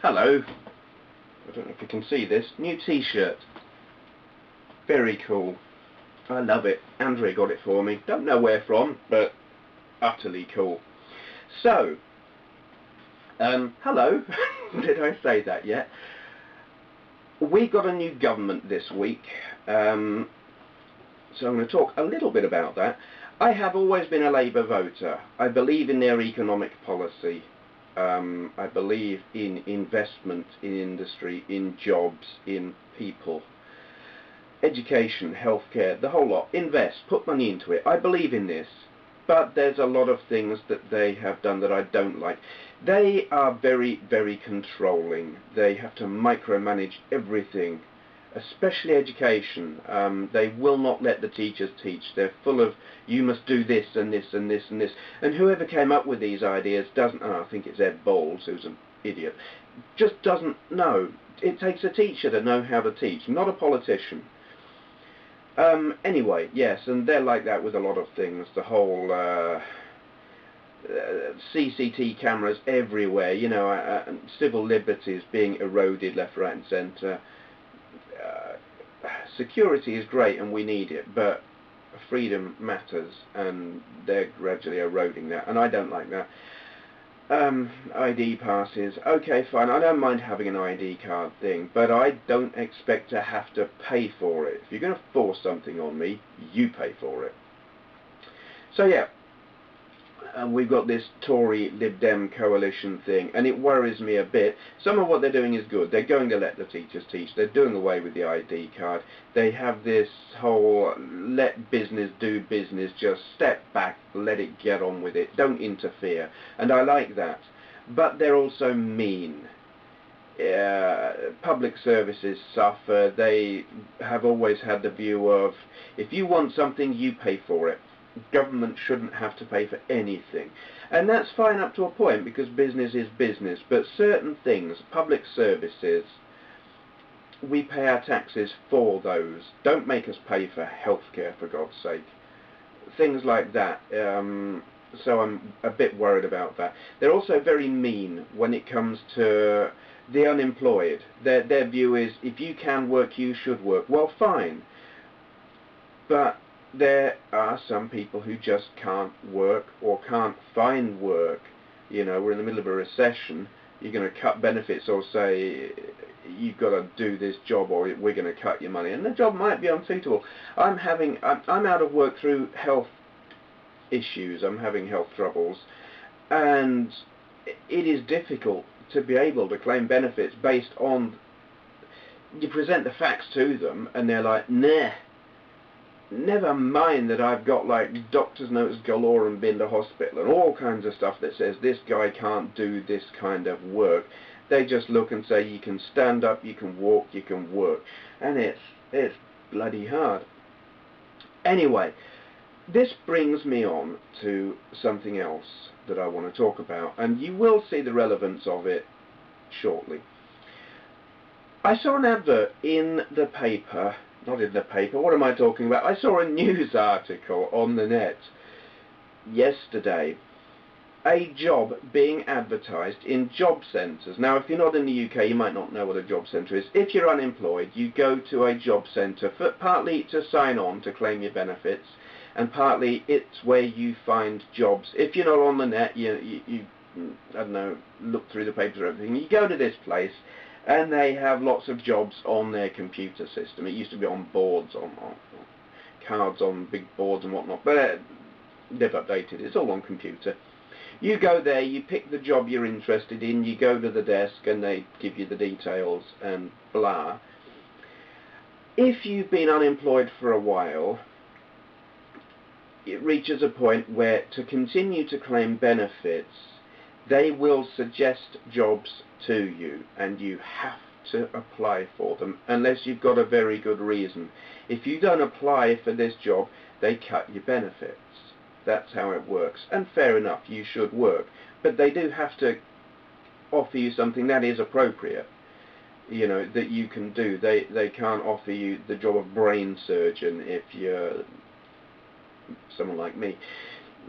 Hello, I don't know if you can see this, new t-shirt, very cool, I love it. Andrea got it for me, don't know where from, but utterly cool. So, hello, did I say that yet? We got a new government this week, so I'm going to talk a little bit about that. I have always been a Labour voter. I believe in their economic policy. I believe in investment in industry, in jobs, in people. Education, healthcare, the whole lot. Invest, put money into it. I believe in this. But there's a lot of things that they have done that I don't like. They are very, very controlling. They have to micromanage everything, especially education. They will not let the teachers teach. They're full of, you must do this and this and this and this. And whoever came up with these ideas doesn't, I think it's Ed Bowles, who's an idiot, just doesn't know. It takes a teacher to know how to teach, not a politician. Anyway, yes, and they're like that with a lot of things. The whole CCTV cameras everywhere, you know, civil liberties being eroded left, right and centre. Security is great and we need it, but freedom matters, and they're gradually eroding that, and I don't like that. ID passes, okay fine, I don't mind having an ID card thing, but I don't expect to have to pay for it. If you're going to force something on me, you pay for it. So yeah, we've got this Tory Lib Dem coalition thing, and it worries me a bit. Some of what they're doing is good. They're going to let the teachers teach. They're doing away with the ID card. They have this whole let business do business, just step back, let it get on with it, don't interfere, and I like that. But they're also mean. Public services suffer. They have always had the view of, if you want something, you pay for it. Government shouldn't have to pay for anything, and that's fine up to a point, because business is business, but certain things, public services, we pay our taxes for those. Don't make us pay for healthcare, for God's sake. Things like that. So I'm a bit worried about that. They're also very mean when it comes to the unemployed. Their view is, if you can work, you should work. Well, fine, but there are some people who just can't work or can't find work. You know, we're in the middle of a recession. You're going to cut benefits or say you've got to do this job or we're going to cut your money, and the job might be unsuitable. I'm out of work through health issues. I'm having health troubles, and it is difficult to be able to claim benefits based on, you present the facts to them and they're like, nah. Never mind that I've got like doctor's notes galore and been to hospital and all kinds of stuff that says this guy can't do this kind of work. They just look and say you can stand up, you can walk, you can work, and it's bloody hard. Anyway, this brings me on to something else that I want to talk about, and you will see the relevance of it shortly. I saw an advert in the paper. Not in the paper, what am I talking about? I saw a news article on the net yesterday. A job being advertised in job centres. Now, if you're not in the UK, you might not know what a job centre is. If you're unemployed, you go to a job centre, partly to sign on to claim your benefits, and partly it's where you find jobs. If you're not on the net, you I don't know, look through the papers or everything, you go to this place, and they have lots of jobs on their computer system. It used to be on boards, on cards on big boards and whatnot, but they've updated it. It's all on computer. You go there, you pick the job you're interested in, you go to the desk and they give you the details and blah. If you've been unemployed for a while, it reaches a point where to continue to claim benefits, they will suggest jobs to you, and you have to apply for them unless you've got a very good reason. If you don't apply for this job, they cut your benefits. That's how it works, and fair enough, you should work, but they do have to offer you something that is appropriate, you know, that you can do. They can't offer you the job of brain surgeon if you're someone like me,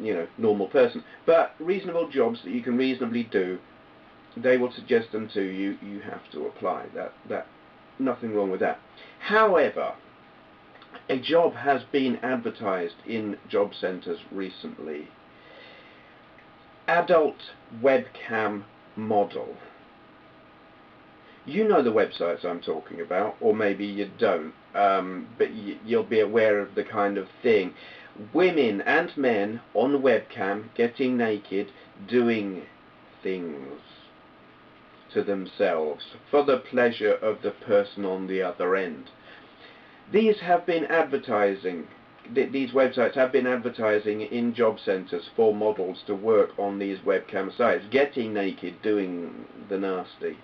you know, normal person. But reasonable jobs that you can reasonably do, they will suggest them to you. You have to apply. That nothing wrong with that. However, a job has been advertised in job centres recently. Adult webcam model. You know the websites I'm talking about, or maybe you don't, but you'll be aware of the kind of thing. Women and men on webcam getting naked, doing things to themselves for the pleasure of the person on the other end. These have been advertising, these websites have been advertising in job centres for models to work on these webcam sites, getting naked, doing the nasty.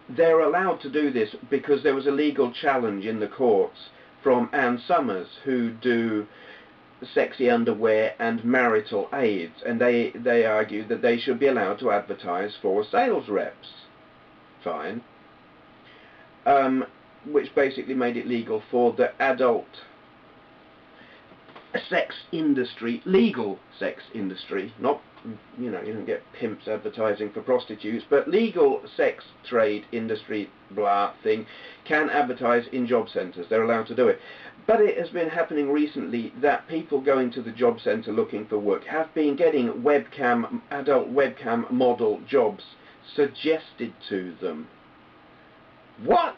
They're allowed to do this because there was a legal challenge in the courts from Ann Summers, who do sexy underwear and marital aids, and they argue that they should be allowed to advertise for sales reps. Fine. Which basically made it legal for the adult sex industry, legal sex industry, not, you know, you don't get pimps advertising for prostitutes, but legal sex trade industry blah thing can advertise in job centres. They're allowed to do it. But it has been happening recently that people going to the job centre looking for work have been getting webcam, adult webcam model jobs suggested to them. What?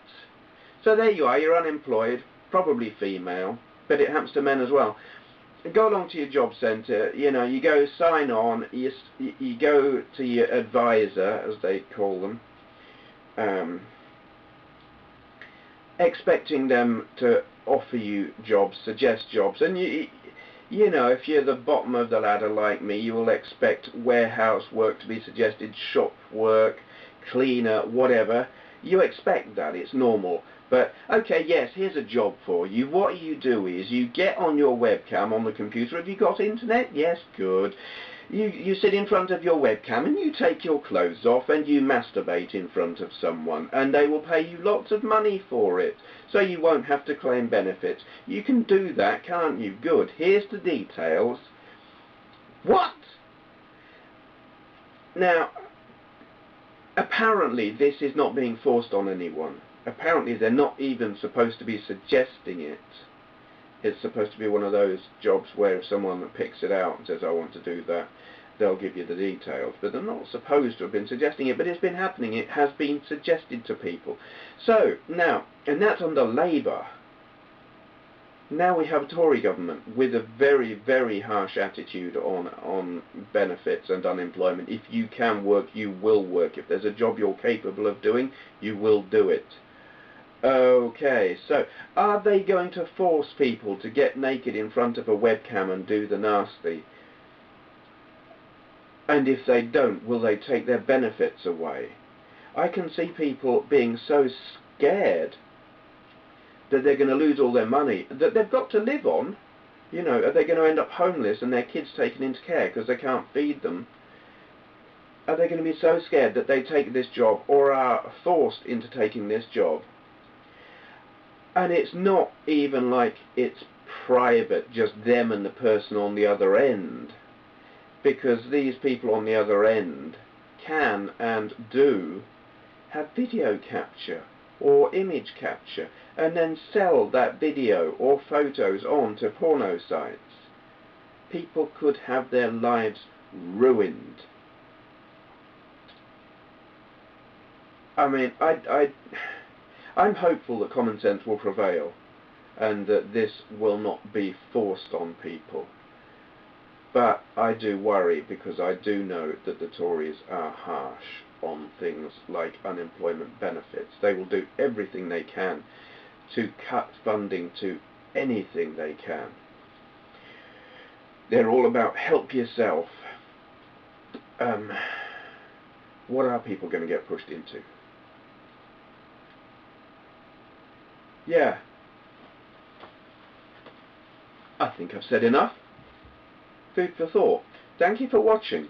So there you are, you're unemployed, probably female, but it happens to men as well. Go along to your job centre, you know, you go sign on, you go to your advisor, as they call them, expecting them to offer you jobs, suggest jobs, and you know, if you're the bottom of the ladder like me, you will expect warehouse work to be suggested, shop work, cleaner, whatever. You expect that, it's normal. But, okay, yes, here's a job for you. What you do is you get on your webcam on the computer. Have you got internet? Yes, good. You sit in front of your webcam and you take your clothes off and you masturbate in front of someone, and they will pay you lots of money for it, so you won't have to claim benefits. You can do that, can't you? Good. Here's the details. What? Now, apparently this is not being forced on anyone. Apparently they're not even supposed to be suggesting it. It's supposed to be one of those jobs where if someone picks it out and says, I want to do that, they'll give you the details. But they're not supposed to have been suggesting it, but it's been happening. It has been suggested to people. So, now, and that's under Labour. Now we have a Tory government with a very, very harsh attitude on benefits and unemployment. If you can work, you will work. If there's a job you're capable of doing, you will do it. Okay, so are they going to force people to get naked in front of a webcam and do the nasty? And if they don't, will they take their benefits away? I can see people being so scared that they're going to lose all their money, that they've got to live on. You know, are they going to end up homeless and their kids taken into care because they can't feed them? Are they going to be so scared that they take this job or are forced into taking this job? And it's not even like it's private, just them and the person on the other end. Because these people on the other end can and do have video capture or image capture and then sell that video or photos on to porno sites. People could have their lives ruined. I mean, I'm hopeful that common sense will prevail and that this will not be forced on people. But I do worry because I do know that the Tories are harsh on things like unemployment benefits. They will do everything they can to cut funding to anything they can. They're all about help yourself. What are people going to get pushed into? Yeah. I think I've said enough. Food for thought. Thank you for watching.